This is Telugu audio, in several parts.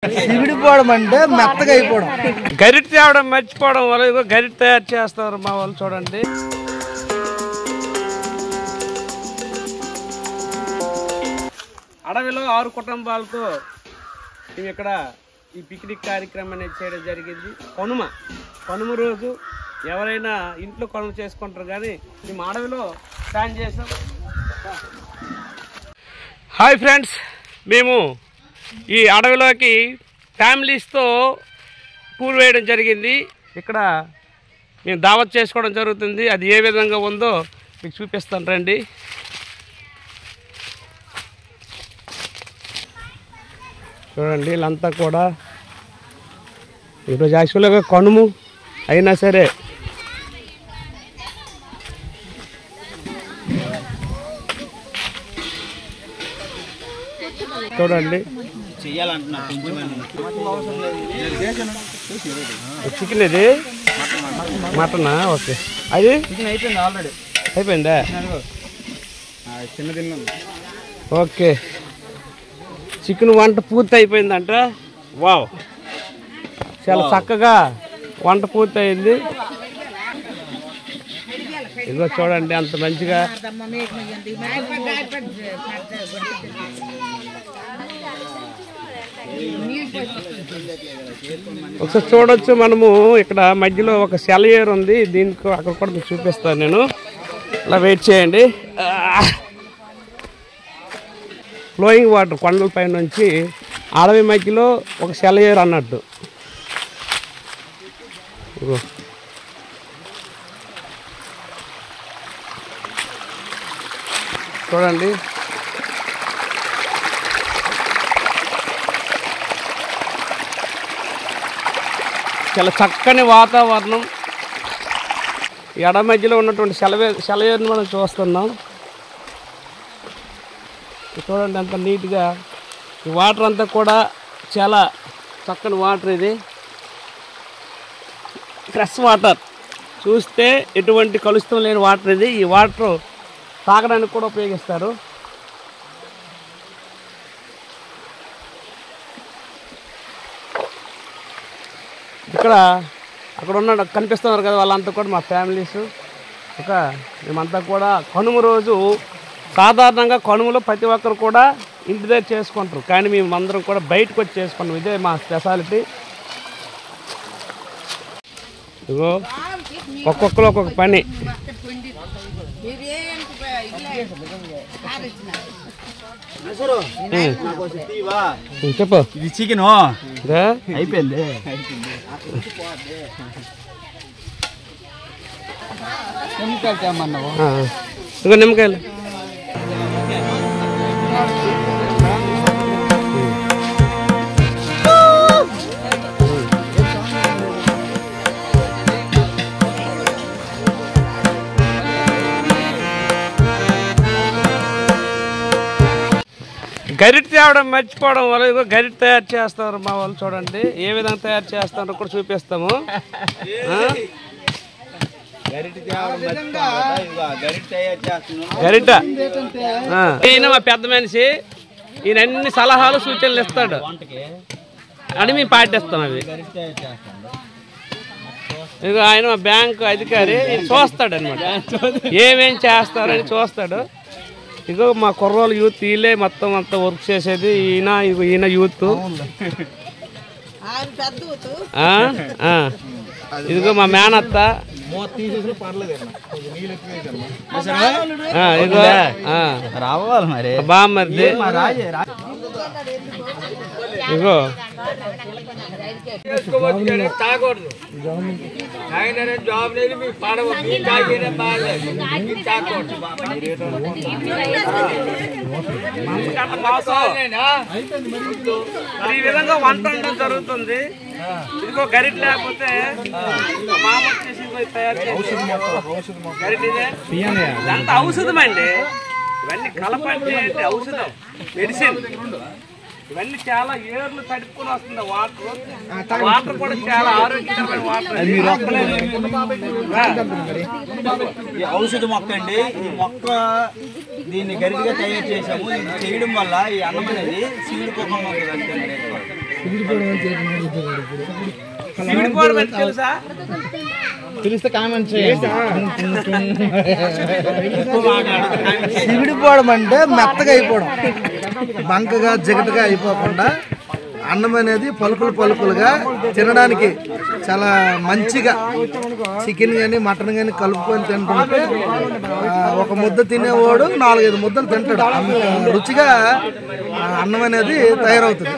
సివిడిపోవడం అంటే మెత్తగా అయిపోవడం. గరిటె తేవడం మర్చిపోవడం వల్ల ఇగో గరిటె తయారు చేస్తారు మా వాళ్ళు చూడండి. అడవిలో 6 కుటుంబాలతో మేము ఇక్కడ ఈ పిక్నిక్ కార్యక్రమం అనేది చేయడం జరిగింది. కనుమ రోజు ఎవరైనా ఇంట్లో కనుమ చేసుకుంటారు, కానీ మేము అడవిలో ప్లాన్ చేసాం. హాయ్ ఫ్రెండ్స్, మేము ఈ అడవిలోకి ఫ్యామిలీస్తో టూర్ వేయడం జరిగింది. ఇక్కడ మేము దావత్ చేసుకోవడం జరుగుతుంది. అది ఏ విధంగా ఉందో మీకు చూపిస్తాను రండి. చూడండి, వీళ్ళంతా కూడా ఈరోజు యాక్చువల్గా కనుము అయినా సరే చూడండి చికెన్, ఇది మటనా? ఓకే, అది అయిపోయింది, ఆల్రెడీ అయిపోయిందా? చిన్న దిన్న. ఓకే, చికెన్ వంట పూర్తి అయిపోయిందంట. వావ్, చాలా చక్కగా వంట పూర్తి అయింది. ఇదిగో చూడండి అంత మంచిగా. ఒకసారి చూడొచ్చు మనము. ఇక్కడ మధ్యలో ఒక సెలయేరు ఉంది, దీనికి అక్కడ కూడా మీకు చూపిస్తాను నేను. అలా వెయిట్ చేయండి. ఫ్లోయింగ్ వాటర్ కొండల పైన నుంచి అడవి మధ్యలో ఒక సెలయేరు అన్నట్టు. చూడండి, చాలా చక్కని వాతావరణం. ఈ అడవి మధ్యలో ఉన్నటువంటి సెలయేరుని మనం చూస్తున్నాం. చూడండి ఎంత నీట్గా ఈ వాటర్ అంతా కూడా చాలా చక్కని వాటర్. ఇది ఫ్రెష్ వాటర్, చూస్తే ఎటువంటి కలుషితం లేని వాటర్ ఇది. ఈ వాటర్ తాగడానికి కూడా ఉపయోగిస్తారు. అక్కడ ఉన్న కనిపిస్తున్నారు కదా, వాళ్ళంతా కూడా మా ఫ్యామిలీస్. మేమంతా కూడా కనుమ రోజు సాధారణంగా కనుమలో ప్రతి ఒక్కరు కూడా ఇంటి దగ్గర చేసుకుంటారు, కానీ మేము అందరం కూడా బయటకు వచ్చి చేసుకుంటాం. ఇదే మా స్పెషాలిటీ. ఇగో ఒక్కొక్కరు ఒక్కొక్క పని. చెప్పు, ఇది చికెన్ అయిపోయింది. నిమ్మకాయలు తెమ్మన్నావు. ఇగో నిమ్మకాయలు. గరిటె తేవడం మర్చిపోవడం వల్ల ఇగో గరిటె తయారు చేస్తారు మా వాళ్ళు చూడండి. ఏ విధంగా తయారు చేస్తారో కూడా చూపిస్తాము. గరిట ఈయన మా పెద్ద మనిషి, ఈయన అన్ని సలహాలు సూచనలు ఇస్తాడు అని మేము పాటిస్తాం. అవి ఇక ఆయన మా బ్యాంకు అధికారి, ఈయన చూస్తాడు అనమాట, ఏమేం చేస్తారని చూస్తాడు. ఇగో మా కుర్రోళ్ళు యూత్, వీళ్ళే మొత్తం అంతా వర్క్ చేసేది. ఈయన యూత్. ఇదిగో మా మేనత్త. ఇదిగో రావాలి మరి బామ్మర్ది. ఇగో తాగకూడదు, జాబ్ లేదు మీకు పడవ, ఈ విధంగా వంట ఉండడం జరుగుతుంది. ఇదిగో గరిటె లేకపోతే మామ వచ్చేసి తయారు చేసి గరిటె అంత ఔషధం అండి. ఇవన్నీ కలపండి, ఔషధం, మెడిసిన్. ఇవన్నీ చాలా ఏర్లు తడుపుకొని వస్తుంది వాటర్ కూడా చాలా ఆరోగ్యకరమైన వాటర్. ఔషధ మొక్క అండి. ఈ మొక్క దీన్ని గరిటిగా తయారు చేసాము. ఇది చేయడం వల్ల ఈ అన్నం అనేది సీడ్ కుక్కం ఉంటుంది. తెలుసా? తెలిస్తే కామెంట్ చేయండి. సివిడిపోవడం అంటే మెత్తగా అయిపోవడం, బంకగా జిగటగా అయిపోకుండా అన్నం అనేది పలుకులు పలుకులుగా తినడానికి చాలా మంచిగా చికెన్ కానీ మటన్ కానీ కలుపుకొని తింటుంటే ఒక ముద్ద తినేవాడు 4-5 ముద్దలు తింటాడు. అంత రుచిగా అన్నం అనేది తయారవుతుంది.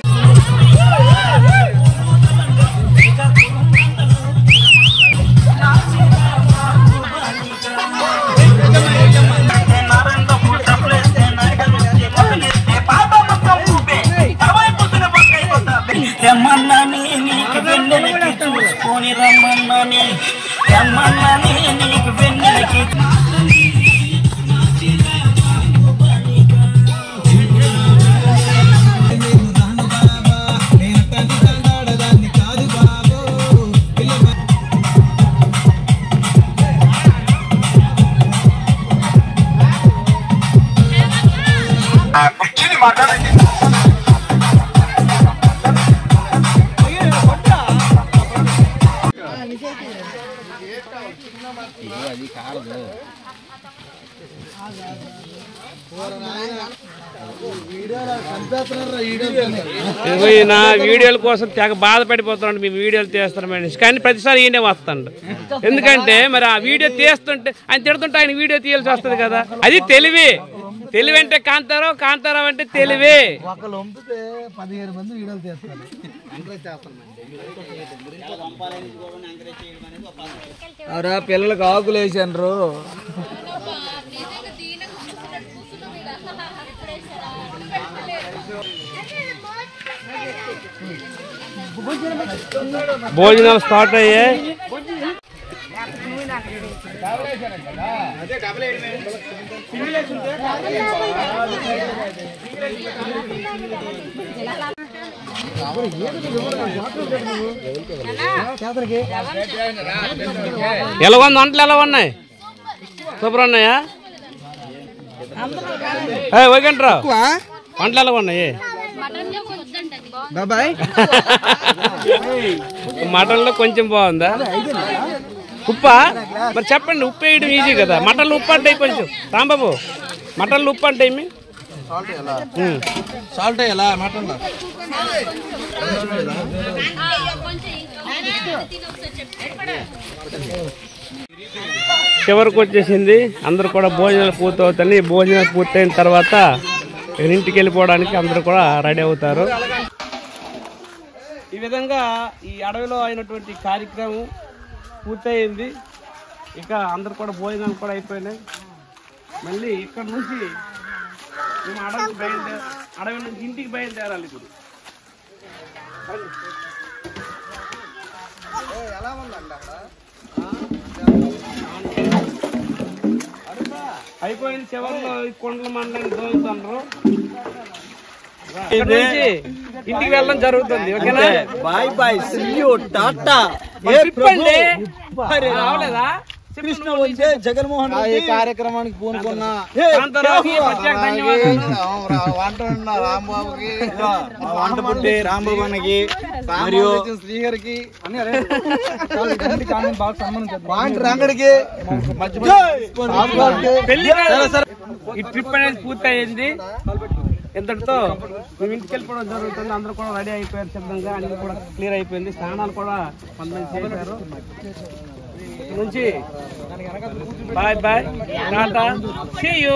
రమ్మన్నాని నీకు వెన్నెలకి చూసుకొని రమ్మన్నాని రమ్మన్నాని నీకు వెన్నెలకి నా వీడియోల కోసం తెగ బాధపడిపోతున్నాడు. మేము వీడియోలు తీస్తున్నాం కానీ ప్రతిసారి ఈయనే వస్తాడు. ఎందుకంటే మరి ఆ వీడియో తీస్తుంటే ఆయన తిడుతుంటే ఆయన వీడియో తీయాల్సి వస్తుంది కదా. అది తెలివి. తెలివి అంటే కాంతారావు, కాంతారావు అంటే తెలివి. ఒకళ్ళు వంపితే 15 మంది వీడియోలు తీస్తారు. అవరా పిల్లలకు ఆకులు వేసారు. భోజనం స్టార్ట్ అయ్యాయి. ఎలా ఉంది? వంటలు ఎలా ఉన్నాయి? సూపర్ ఉన్నాయా? వైకంట్రావు వంటలు ఎలా ఉన్నాయి? మటన్ లో కొంచెం బాగుందా? ఉప్పా? మరి చెప్పండి. ఉప్పు వేయడం ఈజీ కదా. మటన్లో ఉప్పు అంటే కొంచెం రాంబాబు, మటన్లో ఉప్పు అంటే ఏమి? సాల్ట్ ఎలా మటన్ చివరికి వచ్చేసింది. అందరూ కూడా భోజనాలు పూర్తవుతాయి. భోజనాలు పూర్తయిన తర్వాత ఇంటికి వెళ్ళిపోవడానికి అందరూ కూడా రెడీ అవుతారు. ఈ విధంగా ఈ అడవిలో అయినటువంటి కార్యక్రమం పూర్తయింది. ఇక అందరు కూడా భోజనాలు కూడా అయిపోయినాయి. మళ్ళీ ఇక్కడ నుంచి మేము అడవి నుంచి ఇంటికి బయలుదేరాలి. ఇప్పుడు అయిపోయింది. చివరిలో కొండల మండలాన్ని దోలుతున్నారు. ఇంటికి వెళ్ళడం జరుగుతుంది. ఓకేనా? బాయ్ బాయ్, సీ యూ, టాటా. చెప్పండి. రావలేదా? కృష్ణ వచ్చే జగన్మోహన్ రెడ్డి ఈ కార్యక్రమానికి పూనుకున్న రాంబాబుకి, వంట పుట్టి రాంబాబు అన్నకి మరియు శ్రీహరికి, రంగడికి ఈ ట్రిప్ అనేది పూర్తి అయ్యింది. ఇంతటితో మేము ఇంటికి వెళ్ళిపోవడం జరుగుతుంది. అందరూ కూడా రెడీ అయిపోయారు. శబ్దంగా అన్ని కూడా క్లియర్ అయిపోయింది. స్నానాలు కూడా కొంతమంది చేశారు. నుంచి బాయ్ బాయ్, టాటా, సీ యూ.